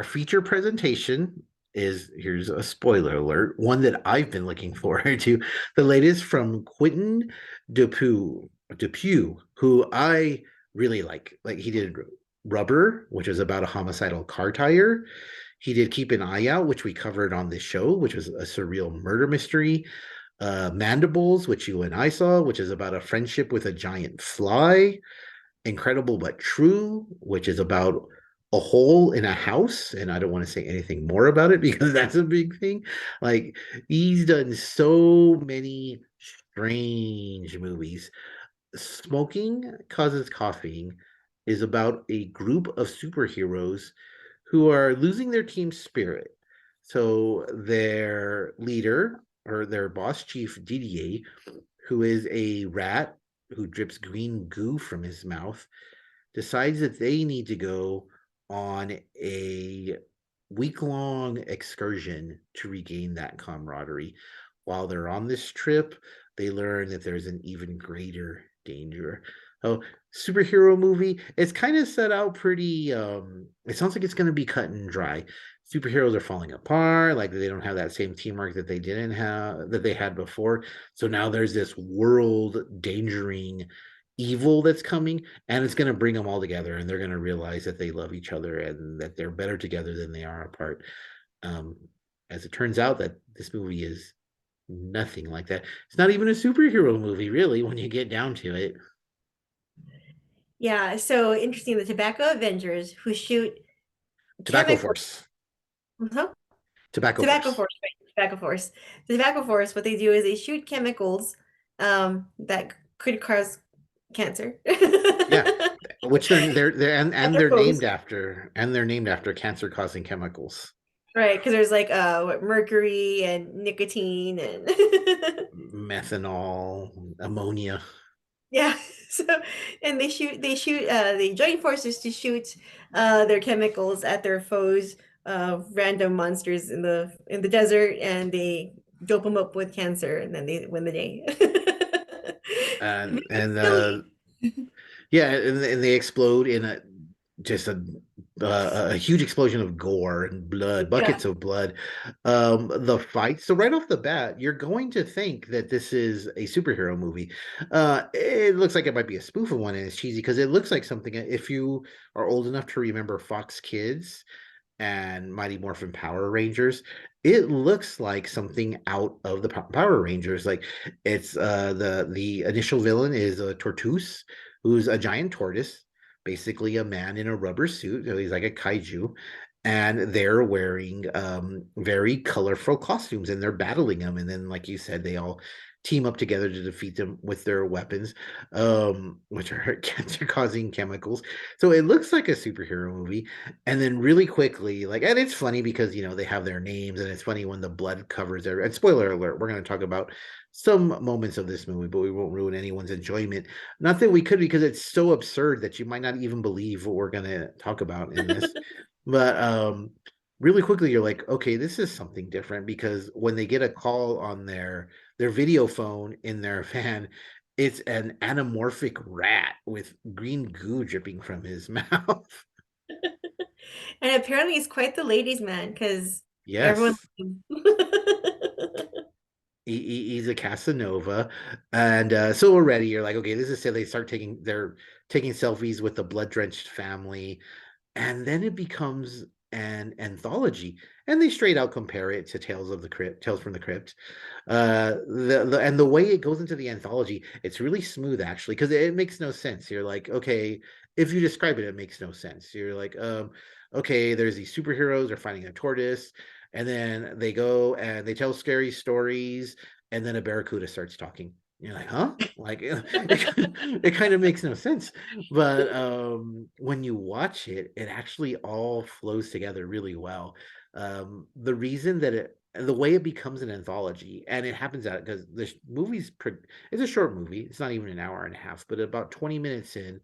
feature presentation is, here's a spoiler alert, one that I've been looking forward to. The latest from Quentin Dupieux, who I really like. Like he did Rubber, which is about a homicidal car tire. He did Keep an Eye Out, which we covered on this show, which was a surreal murder mystery. Mandibles, which you and I saw, which is about a friendship with a giant fly. Incredible But True, which is about a hole in a house. And I don't want to say anything more about it because that's a big thing. Like, he's done so many strange movies. Smoking Causes Coughing is about a group of superheroes who are losing their team spirit. So their leader or their boss chief Didier, who is a rat who drips green goo from his mouth, decides that they need to go on a week-long excursion to regain that camaraderie. While they're on this trip, they learn that there's an even greater danger. Oh, superhero movie. It's kind of set out pretty it sounds like it's going to be cut and dry. Superheroes are falling apart, like they don't have that same teamwork that they didn't have that they had before. So now there's this world endangering evil that's coming, and it's going to bring them all together, and they're going to realize that they love each other and that they're better together than they are apart. um as it turns out, that this movie is nothing like that. It's not even a superhero movie, really, when you get down to it. Yeah, so interesting. The Tobacco Avengers who shoot Tobacco chemical, Force. huh? Tobacco Tobacco Force. Force, right? Tobacco Force. The Tobacco Force, what they do is they shoot chemicals that could cause cancer Yeah, which they're at and their they're foes. named after, cancer causing chemicals. Right, because there's like what, mercury and nicotine and Methanol, ammonia. yeah. So and they join forces to shoot their chemicals at their foes, random monsters in the desert, and they dope them up with cancer, and then they win the day. and Very and silly. Yeah, and they explode in a just a huge explosion of gore and blood, Yeah. buckets of blood. The fight. So right off the bat, you're going to think that this is a superhero movie. It looks like it might be a spoof of one, and it's cheesy because it looks like something. If you are old enough to remember Fox Kids and Mighty Morphin Power Rangers, it looks like something out of the Power Rangers. Like it's the initial villain is a Tortoise, who's a giant tortoise, basically a man in a rubber suit. So he's like a kaiju, and they're wearing very colorful costumes, and they're battling them. And then, like you said, they all team up together to defeat them with their weapons, which are cancer-causing chemicals. So it looks like a superhero movie. And then really quickly, like, and it's funny because they have their names, and it's funny when the blood covers their. And spoiler alert, we're going to talk about some moments of this movie, but we won't ruin anyone's enjoyment. Not that we could, because it's so absurd that you might not even believe what we're going to talk about in this. But really quickly, you're like, okay, this is something different, because when they get a call on their video phone in their van, it's an anamorphic rat with green goo dripping from his mouth. And apparently he's quite the ladies' man because everyone Yes. loves him. He's a Casanova, and so already you're like, okay, this is silly. They're taking selfies with the blood drenched family, and then it becomes an anthology, and they straight out compare it to Tales from the Crypt. And the way it goes into the anthology, it's really smooth actually, because it makes no sense. You're like, okay, if you describe it, it makes no sense. You're like, okay, there's these superheroes are finding a tortoise, and then they go and they tell scary stories, and then a barracuda starts talking. You're like, huh? Like it kind of makes no sense. But when you watch it, it actually all flows together really well. The reason that the way it becomes an anthology, and it happens out because it's a short movie. It's not even an hour and a half, but about 20 minutes in,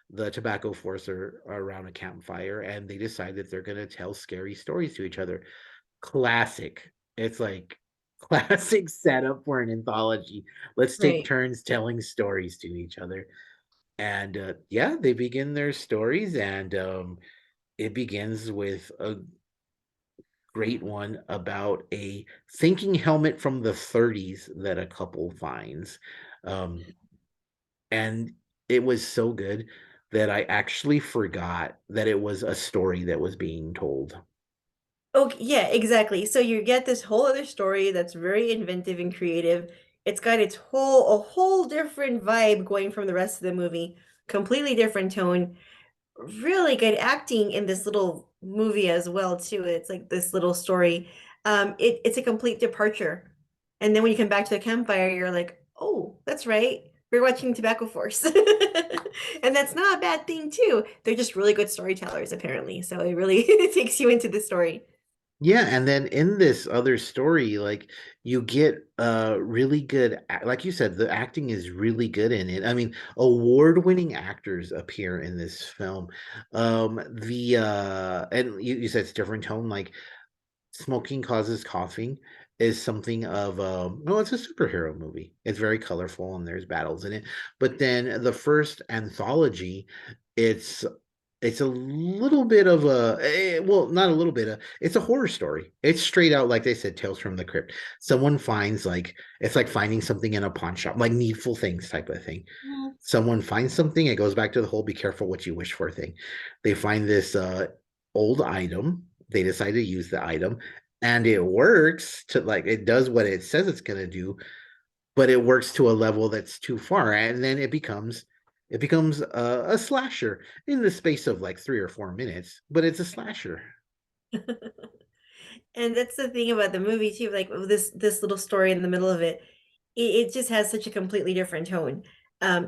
the Tobacco Force are around a campfire, and they decide that they're going to tell scary stories to each other. Classic. It's like classic setup for an anthology. Let's take Right. turns telling stories to each other. And yeah, they begin their stories, and it begins with great one about a thinking helmet from the 30s that a couple finds. Um, and it was so good that I actually forgot that it was a story that was being told. Okay, yeah, exactly. So you get this whole other story that's very inventive and creative. It's got its whole different vibe going from the rest of the movie, completely different tone. Really good acting in this little movie as well too. It's like this little story. It's a complete departure. And then when you come back to the campfire, you're like, oh, that's right. We're watching Tobacco Force. And that's not a bad thing too. They're just really good storytellers, apparently. So it really takes you into the story. Yeah, and then in this other story, like you get really good like you said, the acting is really good in it. I mean, award-winning actors appear in this film. The and you said it's different tone, like Smoking Causes Coughing is something of well, it's a superhero movie. It's very colorful and there's battles in it. But then the first anthology, it's it's a little bit of a well, not a little bit of it's a horror story. It's straight out like they said, Tales from the Crypt. Someone finds like it's like finding something in a pawn shop, like needful things type of thing. Mhm. Someone finds something, it goes back to the whole be careful what you wish for thing. They find this old item, they decide to use the item, and it works to like it does what it says it's going to do, but it works to a level that's too far, and then it becomes a slasher in the space of like 3 or 4 minutes, but it's a slasher. And that's the thing about the movie too, like this little story in the middle of it, it just has such a completely different tone,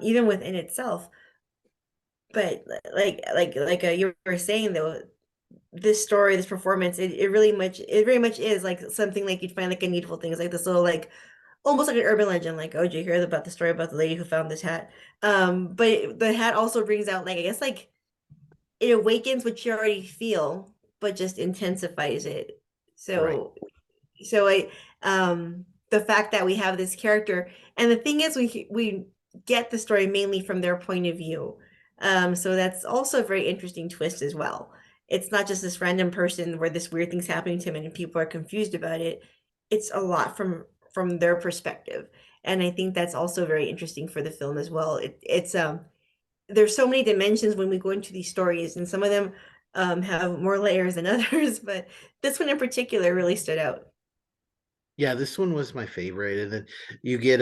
even within itself. But you were saying though, this story, this performance, it very much is like something like you'd find like in Needful Things, like this little like almost like an urban legend, like, oh, did you hear about the story about the lady who found this hat? But the hat also brings out like I guess like it awakens what you already feel, but just intensifies it. Right. So I the fact that we have this character, and the thing is we get the story mainly from their point of view. So that's also a very interesting twist as well. It's not just this random person where this weird thing's happening to him and people are confused about it. It's a lot from their perspective. And I think that's also very interesting for the film as well. It's there's so many dimensions when we go into these stories, and some of them have more layers than others, but this one in particular really stood out. Yeah, this one was my favorite. And then you get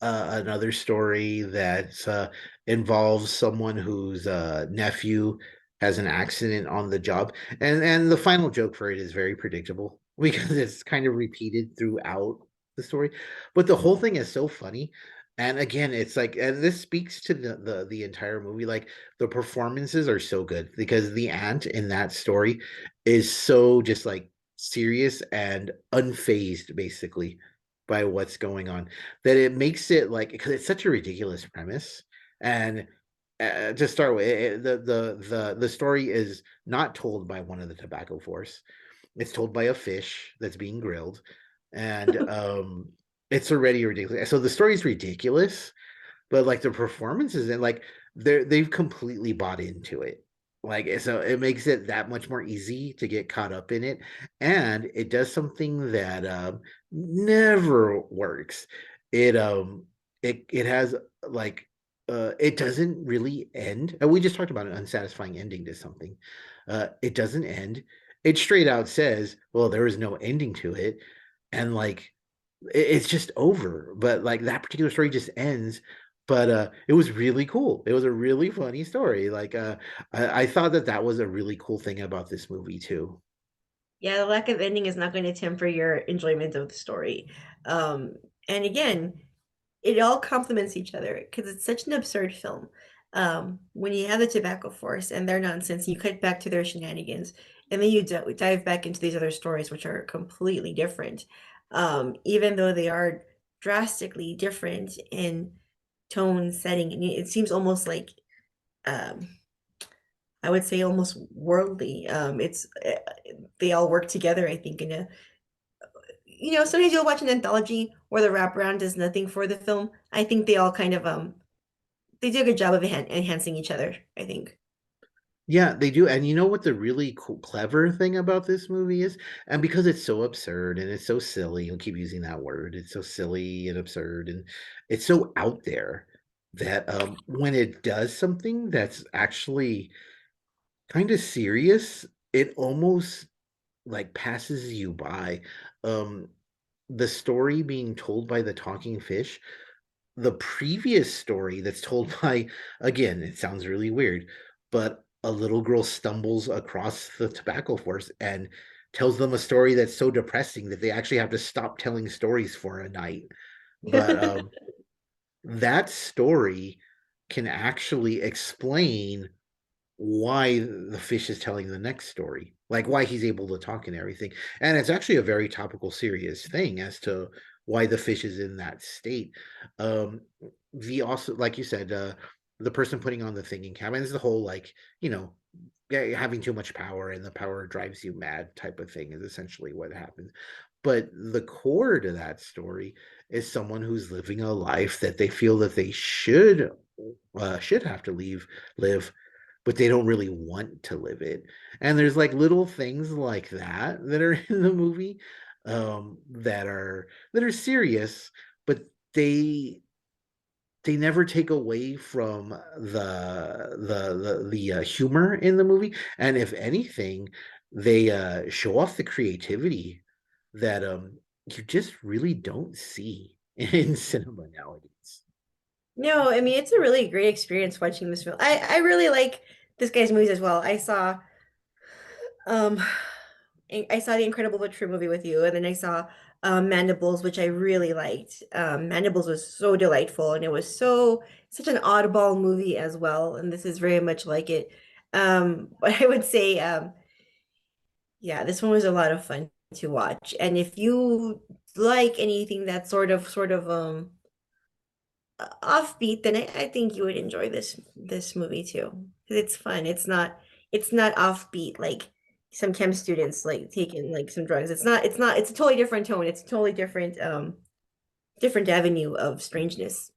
another story that involves someone whose nephew has an accident on the job. And the final joke for it is very predictable because it's kind of repeated throughout the story. But the whole thing is so funny. And again, it's like, and this speaks to the entire movie. Like the performances are so good because the aunt in that story is so just like serious and unfazed basically by what's going on, that it makes it like, because it's such a ridiculous premise. And to start with, the story is not told by one of the tobacco force. It's told by a fish that's being grilled. And it's already ridiculous. So the story is ridiculous, but like the performances and like they've completely bought into it. Like so it makes it that much more easy to get caught up in it. And it does something that never works. It has like it doesn't really end. And we just talked about an unsatisfying ending to something. It doesn't end. It straight out says, well, there is no ending to it. And like it's just over. But like that particular story just ends. But it was really cool. It was a really funny story. Like I thought that that was a really cool thing about this movie too. Yeah, the lack of ending is not going to temper your enjoyment of the story. Um, and again, it all complements each other because it's such an absurd film. When you have the tobacco force and their nonsense, you cut back to their shenanigans, and then you dive back into these other stories, which are completely different. Even though they are drastically different in tone, setting, and it seems almost like um, I would say almost worldly. It's they all work together, I think, in a sometimes you'll watch an anthology where the wraparound does nothing for the film. I think they all kind of they do a good job of enhancing each other, I think. Yeah, they do. And you know what the really cool, clever thing about this movie is? And because it's so absurd and it's so silly, you'll keep using that word. It's so silly and absurd and it's so out there that when it does something that's actually kind of serious, it almost like passes you by. Um, the story being told by the talking fish, the previous story that's told by, again, it sounds really weird, but a little girl stumbles across the tobacco forest and tells them a story that's so depressing that they actually have to stop telling stories for a night. But that story can actually explain why the fish is telling the next story, like why he's able to talk and everything. And it's actually a very topical, serious thing as to why the fish is in that state. Um, the also, like you said, the person putting on the thinking cap, and it's the whole like, you know, yeah, having too much power and the power drives you mad type of thing is essentially what happens. But the core to that story is someone who's living a life that they feel that they should have to live, but they don't really want to live it. And there's like little things like that are in the movie, that are serious, but they they never take away from the humor in the movie. And if anything, they show off the creativity that you just really don't see in cinema nowadays. No, I mean it's a really great experience watching this film. I really like this guy's movies as well. Um I saw the Incredible Butcher movie with you, and then I saw Mandibles, which I really liked. Mandibles was so delightful, and it was such an oddball movie as well. And this is very much like it. But I would say, yeah, this one was a lot of fun to watch. And if you like anything that's sort of offbeat, then I think you would enjoy this movie too. 'Cause it's fun. It's not offbeat like some chem students like taking like some drugs. It's a totally different tone. It's a totally different different avenue of strangeness.